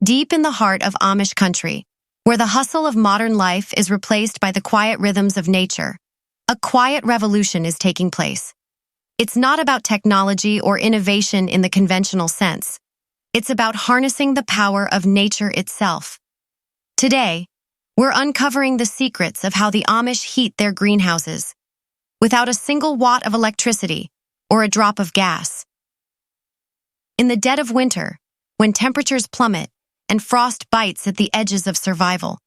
deep in the heart of Amish country, where the hustle of modern life is replaced by the quiet rhythms of nature. A quiet revolution is taking place. It's not about technology or innovation in the conventional sense. It's about harnessing the power of nature itself. Today, we're uncovering the secrets of how the Amish heat their greenhouses without a single watt of electricity or a drop of gas. In the dead of winter, when temperatures plummet and frost bites at the edges of survival,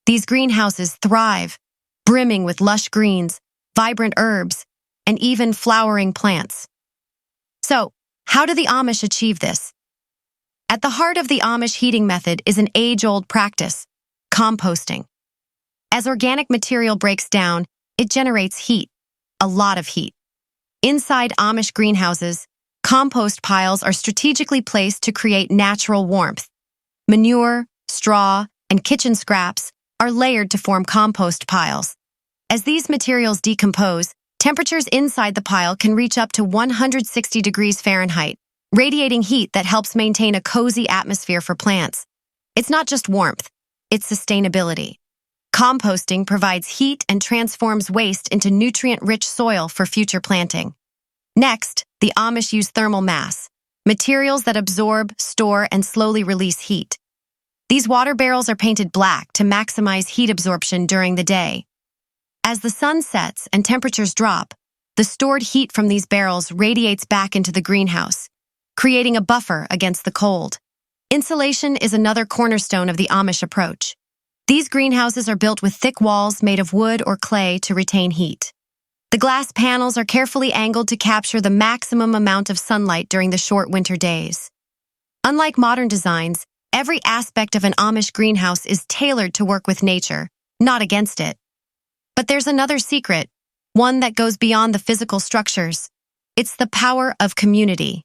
these greenhouses thrive, brimming with lush greens, vibrant herbs, and even flowering plants. So, how do the Amish achieve this? At the heart of the Amish heating method is an age-old practice, composting. As organic material breaks down, it generates heat, a lot of heat. Inside Amish greenhouses, compost piles are strategically placed to create natural warmth. Manure, straw, and kitchen scraps are layered to form compost piles. As these materials decompose, temperatures inside the pile can reach up to 160 degrees Fahrenheit, radiating heat that helps maintain a cozy atmosphere for plants. It's not just warmth, it's sustainability. Composting provides heat and transforms waste into nutrient-rich soil for future planting. Next, the Amish use thermal mass, materials that absorb, store, and slowly release heat. These water barrels are painted black to maximize heat absorption during the day. As the sun sets and temperatures drop, the stored heat from these barrels radiates back into the greenhouse, creating a buffer against the cold. Insulation is another cornerstone of the Amish approach. These greenhouses are built with thick walls made of wood or clay to retain heat. The glass panels are carefully angled to capture the maximum amount of sunlight during the short winter days. Unlike modern designs, every aspect of an Amish greenhouse is tailored to work with nature, not against it. But there's another secret, one that goes beyond the physical structures. It's the power of community.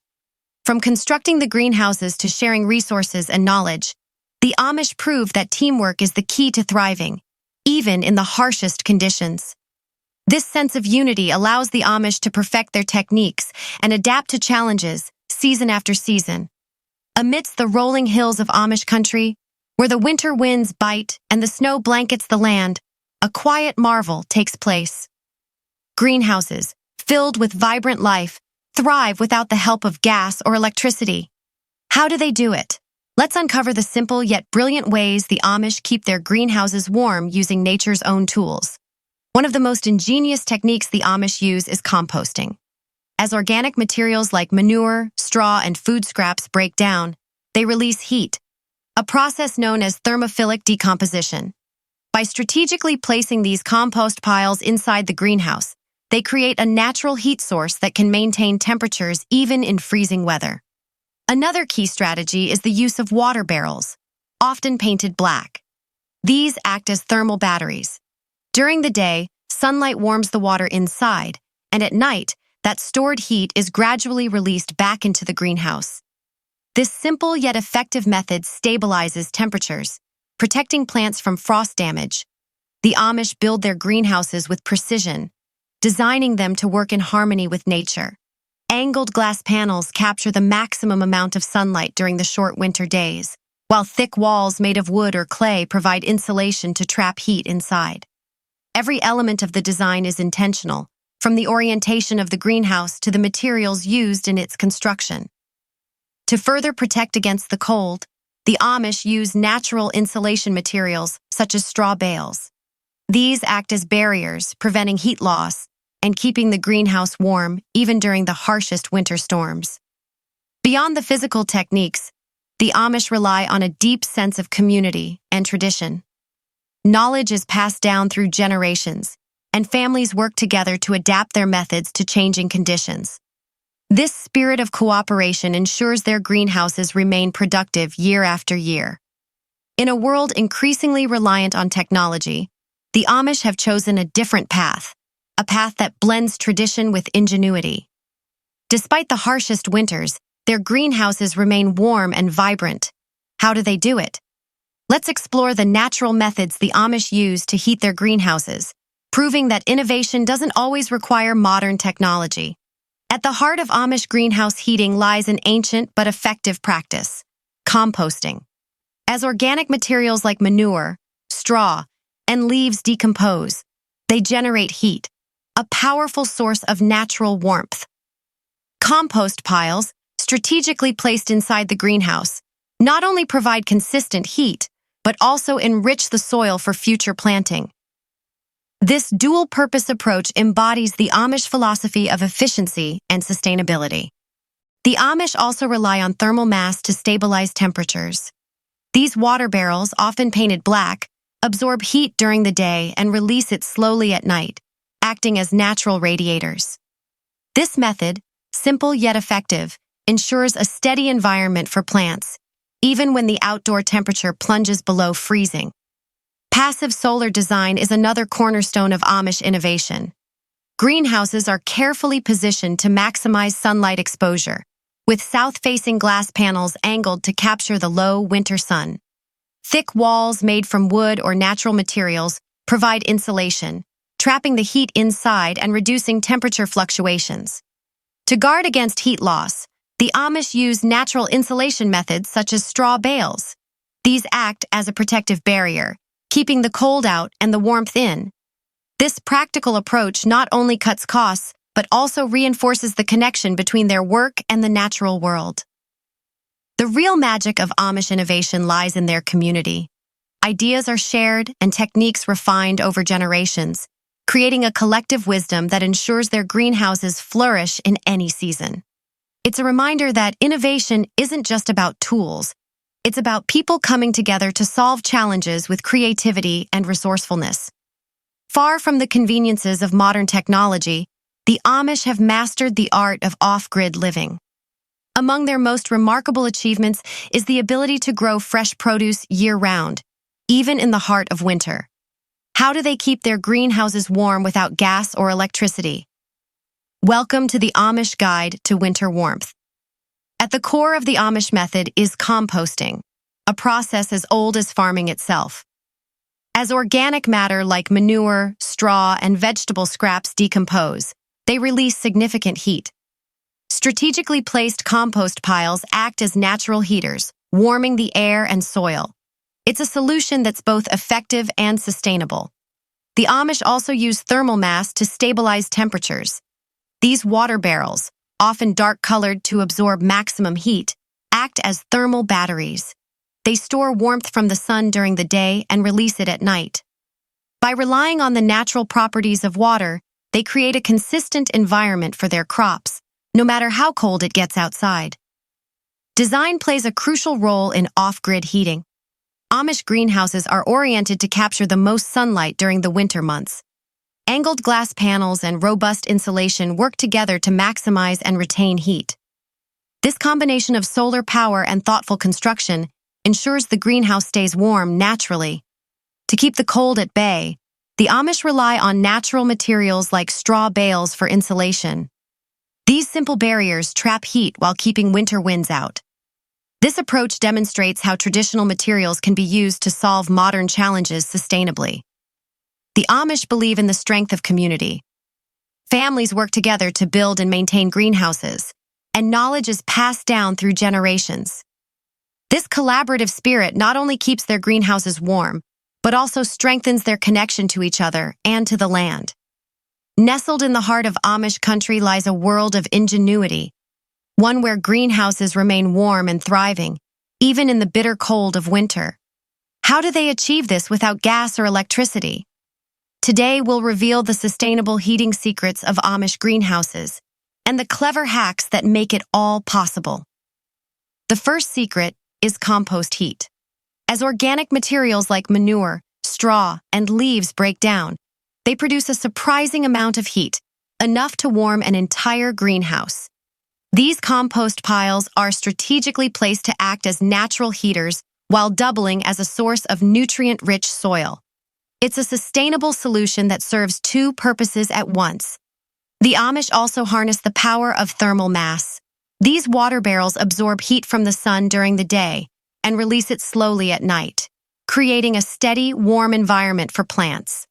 From constructing the greenhouses to sharing resources and knowledge, the Amish prove that teamwork is the key to thriving, even in the harshest conditions. This sense of unity allows the Amish to perfect their techniques and adapt to challenges, season after season. Amidst the rolling hills of Amish country, where the winter winds bite and the snow blankets the land, a quiet marvel takes place. Greenhouses, filled with vibrant life, thrive without the help of gas or electricity. How do they do it? Let's uncover the simple yet brilliant ways the Amish keep their greenhouses warm using nature's own tools. One of the most ingenious techniques the Amish use is composting. As organic materials like manure, straw, and food scraps break down, they release heat, a process known as thermophilic decomposition. By strategically placing these compost piles inside the greenhouse, they create a natural heat source that can maintain temperatures even in freezing weather. Another key strategy is the use of water barrels, often painted black. These act as thermal batteries. During the day, sunlight warms the water inside, and at night, that stored heat is gradually released back into the greenhouse. This simple yet effective method stabilizes temperatures, protecting plants from frost damage. The Amish build their greenhouses with precision, designing them to work in harmony with nature. Angled glass panels capture the maximum amount of sunlight during the short winter days, while thick walls made of wood or clay provide insulation to trap heat inside. Every element of the design is intentional, from the orientation of the greenhouse to the materials used in its construction. To further protect against the cold, the Amish use natural insulation materials such as straw bales. These act as barriers, preventing heat loss and keeping the greenhouse warm even during the harshest winter storms. Beyond the physical techniques, the Amish rely on a deep sense of community and tradition. Knowledge is passed down through generations, and families work together to adapt their methods to changing conditions. This spirit of cooperation ensures their greenhouses remain productive year after year. In a world increasingly reliant on technology, the Amish have chosen a different path, a path that blends tradition with ingenuity. Despite the harshest winters, their greenhouses remain warm and vibrant. How do they do it? Let's explore the natural methods the Amish use to heat their greenhouses, proving that innovation doesn't always require modern technology. At the heart of Amish greenhouse heating lies an ancient but effective practice: composting. As organic materials like manure, straw, and leaves decompose, they generate heat, a powerful source of natural warmth. Compost piles, strategically placed inside the greenhouse, not only provide consistent heat, but also enrich the soil for future planting. This dual-purpose approach embodies the Amish philosophy of efficiency and sustainability. The Amish also rely on thermal mass to stabilize temperatures. These water barrels, often painted black, absorb heat during the day and release it slowly at night, acting as natural radiators. This method, simple yet effective, ensures a steady environment for plants, even when the outdoor temperature plunges below freezing. Passive solar design is another cornerstone of Amish innovation. Greenhouses are carefully positioned to maximize sunlight exposure, with south-facing glass panels angled to capture the low winter sun. Thick walls made from wood or natural materials provide insulation, trapping the heat inside and reducing temperature fluctuations. To guard against heat loss, the Amish use natural insulation methods such as straw bales. These act as a protective barrier, keeping the cold out and the warmth in. This practical approach not only cuts costs, but also reinforces the connection between their work and the natural world. The real magic of Amish innovation lies in their community. Ideas are shared and techniques refined over generations, creating a collective wisdom that ensures their greenhouses flourish in any season. It's a reminder that innovation isn't just about tools. It's about people coming together to solve challenges with creativity and resourcefulness. Far from the conveniences of modern technology, the Amish have mastered the art of off-grid living. Among their most remarkable achievements is the ability to grow fresh produce year-round, even in the heart of winter. How do they keep their greenhouses warm without gas or electricity? Welcome to the Amish Guide to Winter Warmth. At the core of the Amish method is composting, a process as old as farming itself. As organic matter like manure, straw, and vegetable scraps decompose, they release significant heat. Strategically placed compost piles act as natural heaters, warming the air and soil. It's a solution that's both effective and sustainable. The Amish also use thermal mass to stabilize temperatures. These water barrels, often dark-colored to absorb maximum heat, act as thermal batteries. They store warmth from the sun during the day and release it at night. By relying on the natural properties of water, they create a consistent environment for their crops, no matter how cold it gets outside. Design plays a crucial role in off-grid heating. Amish greenhouses are oriented to capture the most sunlight during the winter months. Angled glass panels and robust insulation work together to maximize and retain heat. This combination of solar power and thoughtful construction ensures the greenhouse stays warm naturally. To keep the cold at bay, the Amish rely on natural materials like straw bales for insulation. These simple barriers trap heat while keeping winter winds out. This approach demonstrates how traditional materials can be used to solve modern challenges sustainably. The Amish believe in the strength of community. Families work together to build and maintain greenhouses, and knowledge is passed down through generations. This collaborative spirit not only keeps their greenhouses warm, but also strengthens their connection to each other and to the land. Nestled in the heart of Amish country lies a world of ingenuity, one where greenhouses remain warm and thriving, even in the bitter cold of winter. How do they achieve this without gas or electricity? Today, we'll reveal the sustainable heating secrets of Amish greenhouses and the clever hacks that make it all possible. The first secret is compost heat. As organic materials like manure, straw, and leaves break down, they produce a surprising amount of heat, enough to warm an entire greenhouse. These compost piles are strategically placed to act as natural heaters while doubling as a source of nutrient-rich soil. It's a sustainable solution that serves two purposes at once. The Amish also harness the power of thermal mass. These water barrels absorb heat from the sun during the day and release it slowly at night, creating a steady, warm environment for plants.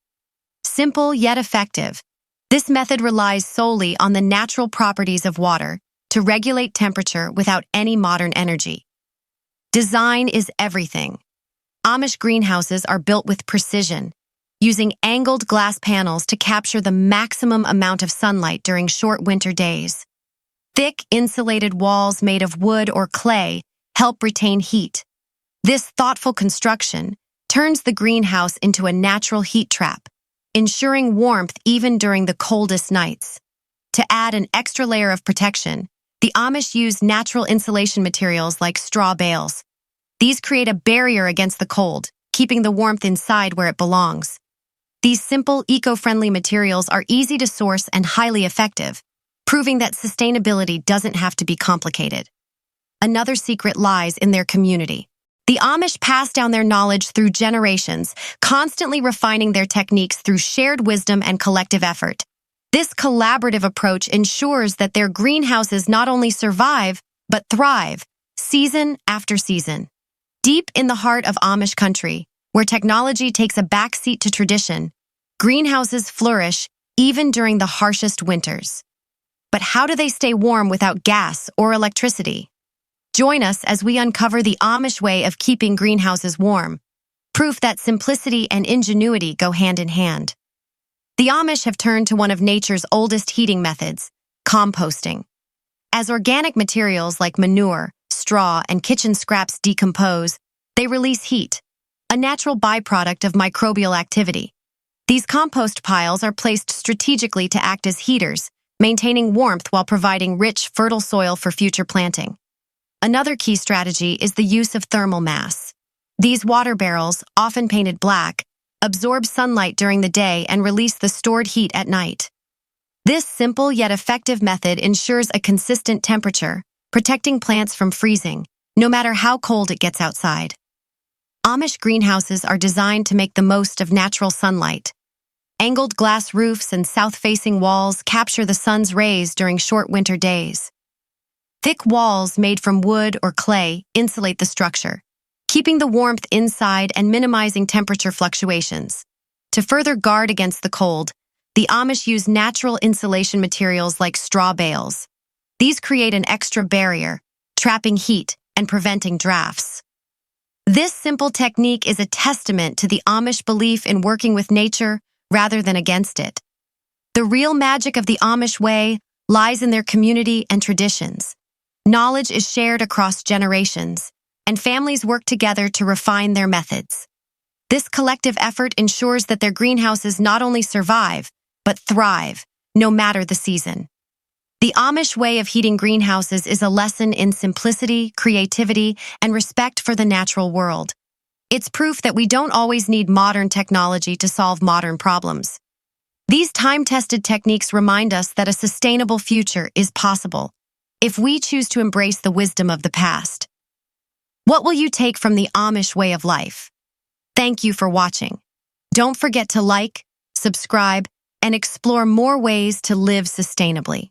Simple yet effective, this method relies solely on the natural properties of water to regulate temperature without any modern energy. Design is everything. Amish greenhouses are built with precision, using angled glass panels to capture the maximum amount of sunlight during short winter days. Thick, insulated walls made of wood or clay help retain heat. This thoughtful construction turns the greenhouse into a natural heat trap, ensuring warmth even during the coldest nights. To add an extra layer of protection, the Amish use natural insulation materials like straw bales. These create a barrier against the cold, keeping the warmth inside where it belongs. These simple, eco-friendly materials are easy to source and highly effective, proving that sustainability doesn't have to be complicated. Another secret lies in their community. The Amish pass down their knowledge through generations, constantly refining their techniques through shared wisdom and collective effort. This collaborative approach ensures that their greenhouses not only survive, but thrive, season after season. Deep in the heart of Amish country, where technology takes a backseat to tradition, greenhouses flourish even during the harshest winters. But how do they stay warm without gas or electricity? Join us as we uncover the Amish way of keeping greenhouses warm, proof that simplicity and ingenuity go hand in hand. The Amish have turned to one of nature's oldest heating methods, composting. As organic materials like manure, straw, and kitchen scraps decompose, they release heat, a natural byproduct of microbial activity. These compost piles are placed strategically to act as heaters, maintaining warmth while providing rich, fertile soil for future planting. Another key strategy is the use of thermal mass. These water barrels, often painted black, absorb sunlight during the day and release the stored heat at night. This simple yet effective method ensures a consistent temperature, protecting plants from freezing, no matter how cold it gets outside. Amish greenhouses are designed to make the most of natural sunlight. Angled glass roofs and south-facing walls capture the sun's rays during short winter days. Thick walls made from wood or clay insulate the structure, keeping the warmth inside and minimizing temperature fluctuations. To further guard against the cold, the Amish use natural insulation materials like straw bales. These create an extra barrier, trapping heat and preventing drafts. This simple technique is a testament to the Amish belief in working with nature rather than against it. The real magic of the Amish way lies in their community and traditions. Knowledge is shared across generations, and families work together to refine their methods. This collective effort ensures that their greenhouses not only survive, but thrive, no matter the season. The Amish way of heating greenhouses is a lesson in simplicity, creativity, and respect for the natural world. It's proof that we don't always need modern technology to solve modern problems. These time-tested techniques remind us that a sustainable future is possible if we choose to embrace the wisdom of the past. What will you take from the Amish way of life? Thank you for watching. Don't forget to like, subscribe, and explore more ways to live sustainably.